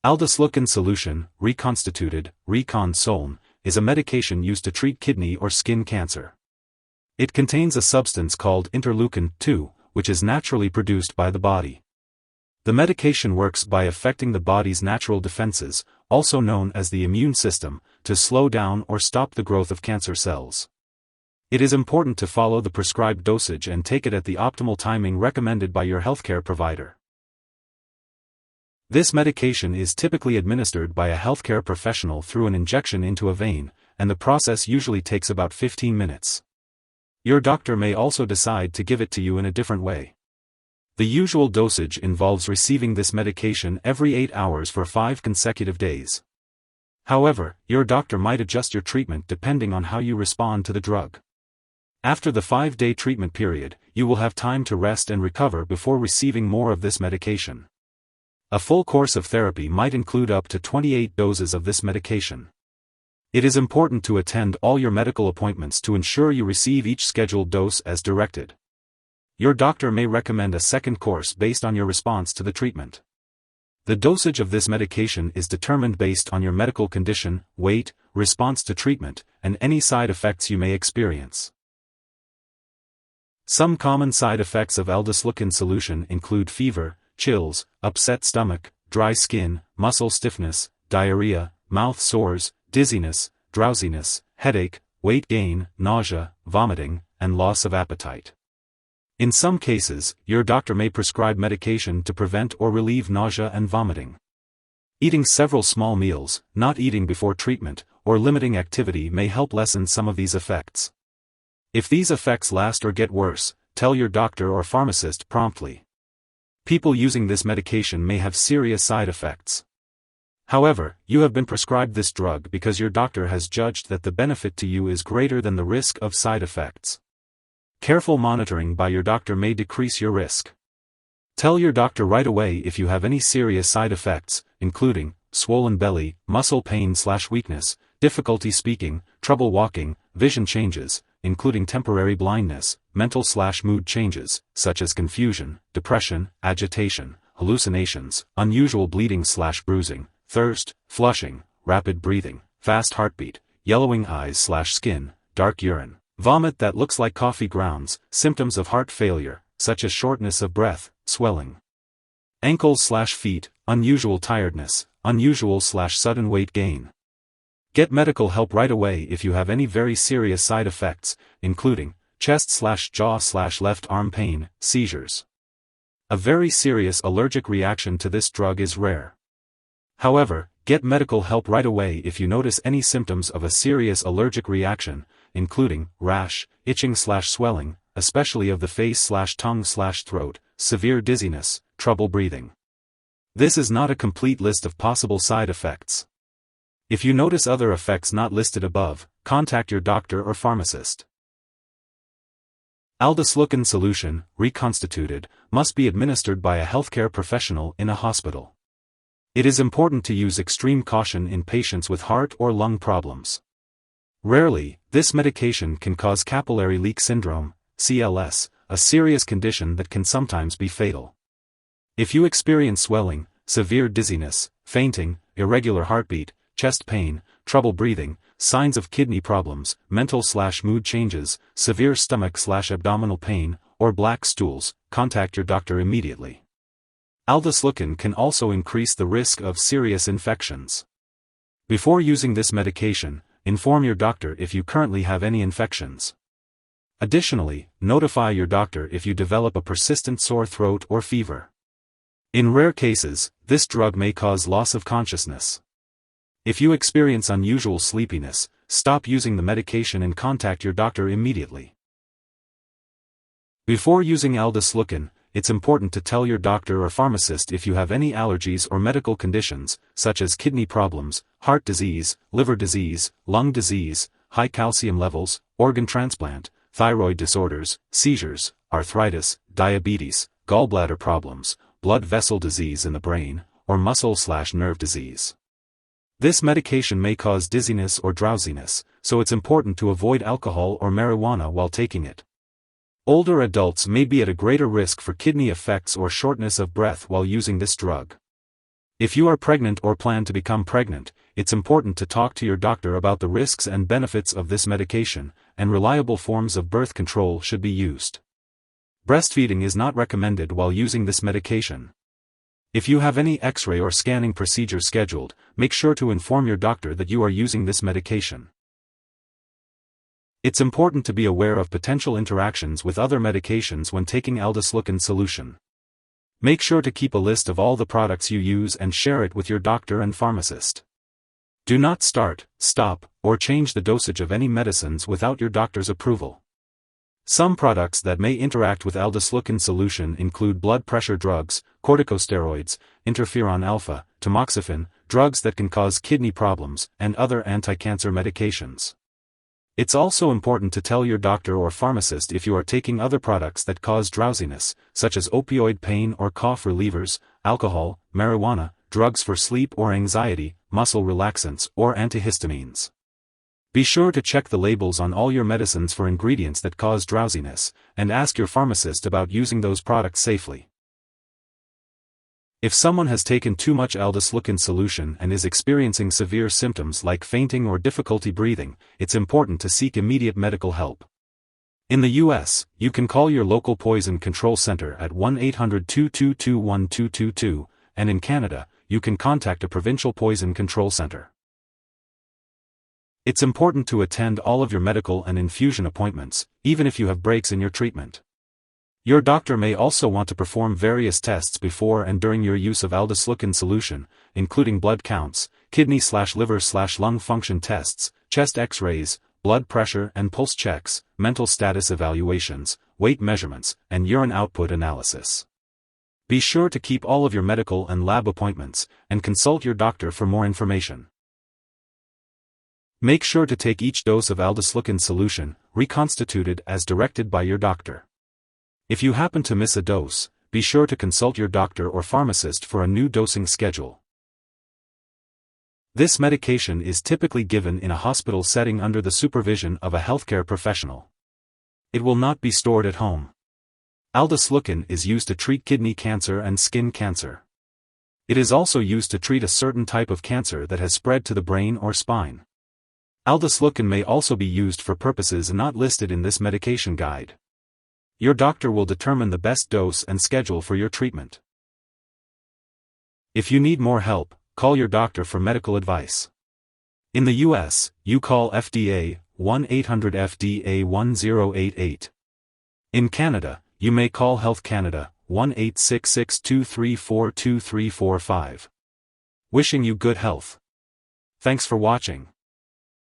Aldesleukin Solution, Reconstituted, Recon Soln, is a medication used to treat kidney or skin cancer. It contains a substance called interleukin-2, which is naturally produced by the body. The medication works by affecting the body's natural defenses, also known as the immune system, to slow down or stop the growth of cancer cells. It is important to follow the prescribed dosage and take it at the optimal timing recommended by your healthcare provider. This medication is typically administered by a healthcare professional through an injection into a vein, and the process usually takes about 15 minutes. Your doctor may also decide to give it to you in a different way. The usual dosage involves receiving this medication every 8 hours for 5 consecutive days. However, your doctor might adjust your treatment depending on how you respond to the drug. After the 5-day treatment period, you will have time to rest and recover before receiving more of this medication. A full course of therapy might include up to 28 doses of this medication. It is important to attend all your medical appointments to ensure you receive each scheduled dose as directed. Your doctor may recommend a second course based on your response to the treatment. The dosage of this medication is determined based on your medical condition, weight, response to treatment, and any side effects you may experience. Some common side effects of Aldesleukin solution include fever, chills, upset stomach, dry skin, muscle stiffness, diarrhea, mouth sores, dizziness, drowsiness, headache, weight gain, nausea, vomiting, and loss of appetite. In some cases, your doctor may prescribe medication to prevent or relieve nausea and vomiting. Eating several small meals, not eating before treatment, or limiting activity may help lessen some of these effects. If these effects last or get worse, tell your doctor or pharmacist promptly. People using this medication may have serious side effects. However, you have been prescribed this drug because your doctor has judged that the benefit to you is greater than the risk of side effects. Careful monitoring by your doctor may decrease your risk. Tell your doctor right away if you have any serious side effects, including swollen belly, muscle pain/weakness, difficulty speaking, trouble walking, vision changes, including temporary blindness, mental/mood changes, such as confusion, depression, agitation, hallucinations, unusual bleeding/bruising, thirst, flushing, rapid breathing, fast heartbeat, yellowing eyes/skin, dark urine, vomit that looks like coffee grounds, symptoms of heart failure, such as shortness of breath, swelling, ankles/feet, unusual tiredness, unusual/sudden weight gain. Get medical help right away if you have any very serious side effects, including chest/jaw/left arm pain, seizures. A very serious allergic reaction to this drug is rare. However, get medical help right away if you notice any symptoms of a serious allergic reaction, including rash, itching/swelling, especially of the face/tongue/throat, severe dizziness, trouble breathing. This is not a complete list of possible side effects. If you notice other effects not listed above, contact your doctor or pharmacist. Aldesleukin solution, reconstituted, must be administered by a healthcare professional in a hospital. It is important to use extreme caution in patients with heart or lung problems. Rarely, this medication can cause capillary leak syndrome, CLS, a serious condition that can sometimes be fatal. If you experience swelling, severe dizziness, fainting, irregular heartbeat, chest pain, trouble breathing, signs of kidney problems, mental/mood changes, severe stomach/abdominal pain, or black stools, contact your doctor immediately. Aldesleukin can also increase the risk of serious infections. Before using this medication, inform your doctor if you currently have any infections. Additionally, notify your doctor if you develop a persistent sore throat or fever. In rare cases, this drug may cause loss of consciousness. If you experience unusual sleepiness, stop using the medication and contact your doctor immediately. Before using Aldesleukin, it's important to tell your doctor or pharmacist if you have any allergies or medical conditions, such as kidney problems, heart disease, liver disease, lung disease, high calcium levels, organ transplant, thyroid disorders, seizures, arthritis, diabetes, gallbladder problems, blood vessel disease in the brain, or muscle/nerve disease. This medication may cause dizziness or drowsiness, so it's important to avoid alcohol or marijuana while taking it. Older adults may be at a greater risk for kidney effects or shortness of breath while using this drug. If you are pregnant or plan to become pregnant, it's important to talk to your doctor about the risks and benefits of this medication, and reliable forms of birth control should be used. Breastfeeding is not recommended while using this medication. If you have any X-ray or scanning procedure scheduled, make sure to inform your doctor that you are using this medication. It's important to be aware of potential interactions with other medications when taking Aldesleukin Solution. Make sure to keep a list of all the products you use and share it with your doctor and pharmacist. Do not start, stop, or change the dosage of any medicines without your doctor's approval. Some products that may interact with Aldesleukin Solution include blood pressure drugs, corticosteroids, interferon alpha, tamoxifen, drugs that can cause kidney problems, and other anti-cancer medications. It's also important to tell your doctor or pharmacist if you are taking other products that cause drowsiness, such as opioid pain or cough relievers, alcohol, marijuana, drugs for sleep or anxiety, muscle relaxants, or antihistamines. Be sure to check the labels on all your medicines for ingredients that cause drowsiness, and ask your pharmacist about using those products safely. If someone has taken too much Aldesleukin Solution and is experiencing severe symptoms like fainting or difficulty breathing, it's important to seek immediate medical help. In the U.S., you can call your local poison control center at 1-800-222-1222, and in Canada, you can contact a provincial poison control center. It's important to attend all of your medical and infusion appointments, even if you have breaks in your treatment. Your doctor may also want to perform various tests before and during your use of Aldesleukin Solution, including blood counts, kidney/liver/lung function tests, chest X-rays, blood pressure and pulse checks, mental status evaluations, weight measurements, and urine output analysis. Be sure to keep all of your medical and lab appointments, and consult your doctor for more information. Make sure to take each dose of Aldesleukin Solution, Reconstituted, as directed by your doctor. If you happen to miss a dose, be sure to consult your doctor or pharmacist for a new dosing schedule. This medication is typically given in a hospital setting under the supervision of a healthcare professional. It will not be stored at home. Aldesleukin is used to treat kidney cancer and skin cancer. It is also used to treat a certain type of cancer that has spread to the brain or spine. Aldesleukin may also be used for purposes not listed in this medication guide. Your doctor will determine the best dose and schedule for your treatment. If you need more help, call your doctor for medical advice. In the U.S., you call FDA, 1-800-FDA-1088. In Canada, you may call Health Canada, 1-866-234-2345. Wishing you good health. Thanks for watching.